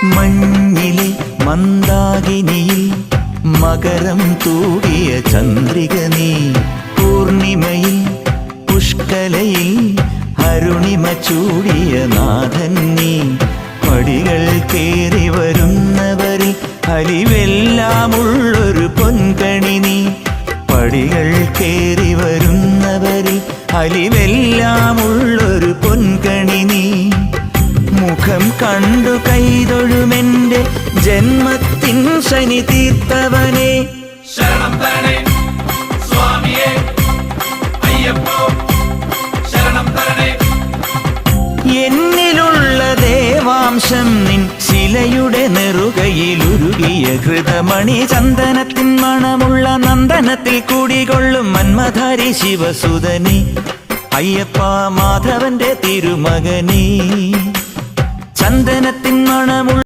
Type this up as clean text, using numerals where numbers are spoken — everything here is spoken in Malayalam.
മഞ്ഞിലെ മന്ദാകിനിയിൽ മകരം തൂടിയ ചന്ദ്രിക നീ, പൂർണിമയിൽ പുഷ്കലയിൽ അരുണിമ ചൂടിയ നാഥൻ നീ. പടികൾ കേറി വരുന്നവരിൽ അലിവെല്ലാമുള്ളൊരു പൊൻകണി നീ. പടികൾ കേറി വരുന്നവരിൽ അലിവെല്ലാമുള്ളൊരു പൊൻകണി നീ. മുഖം കണ്ടു കൈതൊഴുമെന്റെ ജന്മത്തിൻ ശനി തീർത്തവനെ. ശരണം തരണേ സ്വാമിയേ അയ്യപ്പോ, ശരണം തരണേ. എന്നിലുള്ള ദേവാംശം നിൻ ശിലയുടെ നെറുകയിലുരുകിയ ഹൃതമണി. ചന്ദനത്തിൻ മണമുള്ള നന്ദനത്തിൽ കൂടികൊള്ളും മന്മധാരി ശിവസുതനി. അയ്യപ്പ മാധവന്റെ തിരുമകനീ. ചന്ദനത്തിൻ മണമുള്ള